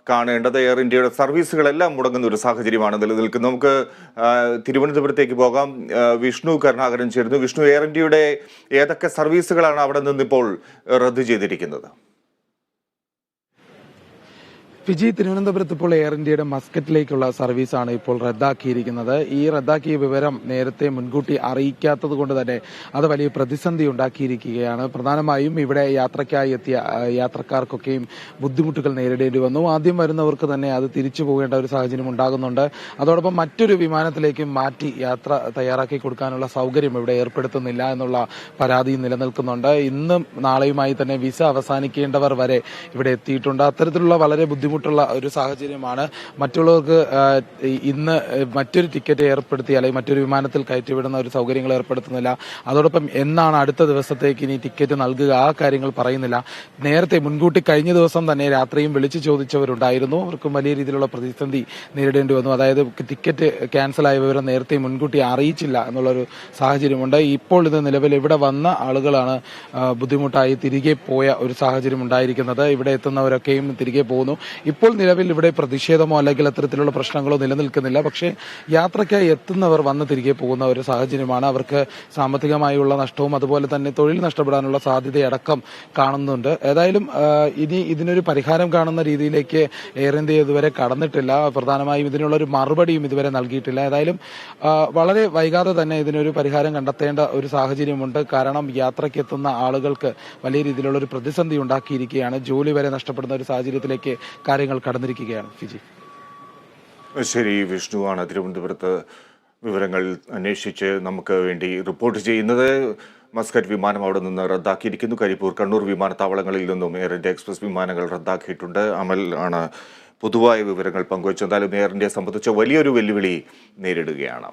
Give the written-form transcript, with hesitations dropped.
കാണേണ്ടത്. എയർ ഇന്ത്യയുടെ സർവീസുകളെല്ലാം മുടങ്ങുന്ന ഒരു സാഹചര്യമാണ് നിലനിൽക്കുന്നത്. നമുക്ക് തിരുവനന്തപുരത്തേക്ക് പോകാം. വിഷ്ണു കരുണാകരൻ ചേരുന്നു. വിഷ്ണു, എയർ ഇന്ത്യയുടെ ഏതൊക്കെ സർവീസുകളാണ് അവിടെ നിന്നിപ്പോൾ റദ്ദു ചെയ്തിരിക്കുന്നത്? ഫിജി, തിരുവനന്തപുരത്ത് ഇപ്പോൾ എയർ ഇന്ത്യയുടെ മസ്കറ്റിലേക്കുള്ള സർവീസാണ് ഇപ്പോൾ റദ്ദാക്കിയിരിക്കുന്നത്. ഈ റദ്ദാക്കിയ വിവരം നേരത്തെ മുൻകൂട്ടി അറിയിക്കാത്തത് കൊണ്ട് തന്നെ അത് വലിയ പ്രതിസന്ധി ഉണ്ടാക്കിയിരിക്കുകയാണ്. പ്രധാനമായും ഇവിടെ യാത്രയ്ക്കായി എത്തിയ യാത്രക്കാർക്കൊക്കെയും ബുദ്ധിമുട്ടുകൾ നേരിടേണ്ടി വന്നു. ആദ്യം വരുന്നവർക്ക് തന്നെ അത് തിരിച്ചു പോകേണ്ട ഒരു സാഹചര്യം ഉണ്ടാകുന്നുണ്ട്. അതോടൊപ്പം മറ്റൊരു വിമാനത്തിലേക്ക് മാറ്റി യാത്ര തയ്യാറാക്കി കൊടുക്കാനുള്ള സൗകര്യം ഇവിടെ ഏർപ്പെടുത്തുന്നില്ല എന്നുള്ള പരാതി നിലനിൽക്കുന്നുണ്ട്. ഇന്നും നാളെയുമായി തന്നെ വിസ അവസാനിക്കേണ്ടവർ വരെ ഇവിടെ എത്തിയിട്ടുണ്ട്. അത്തരത്തിലുള്ള വളരെ ബുദ്ധിമുട്ടുള്ള ഒരു സാഹചര്യമാണ്. മറ്റുള്ളവർക്ക് ഇന്ന് മറ്റൊരു ടിക്കറ്റ് ഏർപ്പെടുത്തി അല്ലെങ്കിൽ മറ്റൊരു വിമാനത്തിൽ കയറ്റിവിടുന്ന ഒരു സൗകര്യങ്ങൾ ഏർപ്പെടുത്തുന്നില്ല. അതോടൊപ്പം എന്നാണ് അടുത്ത ദിവസത്തേക്ക് ഇനി ടിക്കറ്റ് നൽകുക, ആ കാര്യങ്ങൾ പറയുന്നില്ല. നേരത്തെ മുൻകൂട്ടി കഴിഞ്ഞ ദിവസം തന്നെ രാത്രിയും വിളിച്ചു ചോദിച്ചവരുണ്ടായിരുന്നു. അവർക്കും വലിയ രീതിയിലുള്ള പ്രതിസന്ധി നേരിടേണ്ടി വന്നു. അതായത് ടിക്കറ്റ് ക്യാൻസലായ വിവരം നേരത്തെ മുൻകൂട്ടി അറിയിച്ചില്ല എന്നുള്ളൊരു സാഹചര്യമുണ്ട്. ഇപ്പോൾ ഇത് നിലവിൽ ഇവിടെ വന്ന ആളുകളാണ് ബുദ്ധിമുട്ടായി തിരികെ പോയ ഒരു സാഹചര്യം ഉണ്ടായിരിക്കുന്നത്. ഇവിടെ എത്തുന്നവരൊക്കെയും തിരികെ പോകുന്നു. ഇപ്പോൾ നിലവിൽ ഇവിടെ പ്രതിഷേധമോ അല്ലെങ്കിൽ അത്തരത്തിലുള്ള പ്രശ്നങ്ങളോ നിലനിൽക്കുന്നില്ല. പക്ഷേ യാത്രയ്ക്കായി എത്തുന്നവർ വന്ന് തിരികെ പോകുന്ന ഒരു സാഹചര്യമാണ്. അവർക്ക് സാമ്പത്തികമായുള്ള നഷ്ടവും അതുപോലെ തന്നെ തൊഴിൽ നഷ്ടപ്പെടാനുള്ള സാധ്യതയടക്കം കാണുന്നുണ്ട്. ഏതായാലും ഇനി ഇതിനൊരു പരിഹാരം കാണുന്ന രീതിയിലേക്ക് എയർ ഇന്ത്യ ഇതുവരെ കടന്നിട്ടില്ല. പ്രധാനമായും ഇതിനുള്ളൊരു മറുപടിയും ഇതുവരെ നൽകിയിട്ടില്ല. ഏതായാലും വളരെ വൈകാതെ തന്നെ ഇതിനൊരു പരിഹാരം കണ്ടെത്തേണ്ട ഒരു സാഹചര്യമുണ്ട്. കാരണം യാത്രയ്ക്ക് എത്തുന്ന ആളുകൾക്ക് വലിയ രീതിയിലുള്ള ഒരു പ്രതിസന്ധി ഉണ്ടാക്കിയിരിക്കുകയാണ്. ജോലി വരെ നഷ്ടപ്പെടുന്ന ഒരു സാഹചര്യത്തിലേക്ക് കാര്യങ്ങൾ കടന്നിരിക്കുകയാണ്. ഫിജി, ശരി. വിഷ്ണുവാണ് തിരുവനന്തപുരത്ത് വിവരങ്ങൾ അന്വേഷിച്ച് നമുക്ക് വേണ്ടി റിപ്പോർട്ട് ചെയ്യുന്നത്. മസ്കറ്റ് വിമാനം അവിടെ നിന്ന് റദ്ദാക്കിയിരിക്കുന്നു. കരിപ്പൂർ, കണ്ണൂർ വിമാനത്താവളങ്ങളിൽ നിന്നും എയർ ഇന്ത്യ എക്സ്പ്രസ് വിമാനങ്ങൾ റദ്ദാക്കിയിട്ടുണ്ട്. അമൽ ആണ് പൊതുവായ വിവരങ്ങൾ പങ്കുവച്ചത്. എന്തായാലും എയർ ഇന്ത്യയെ സംബന്ധിച്ച് വലിയൊരു വെല്ലുവിളി നേരിടുകയാണ്.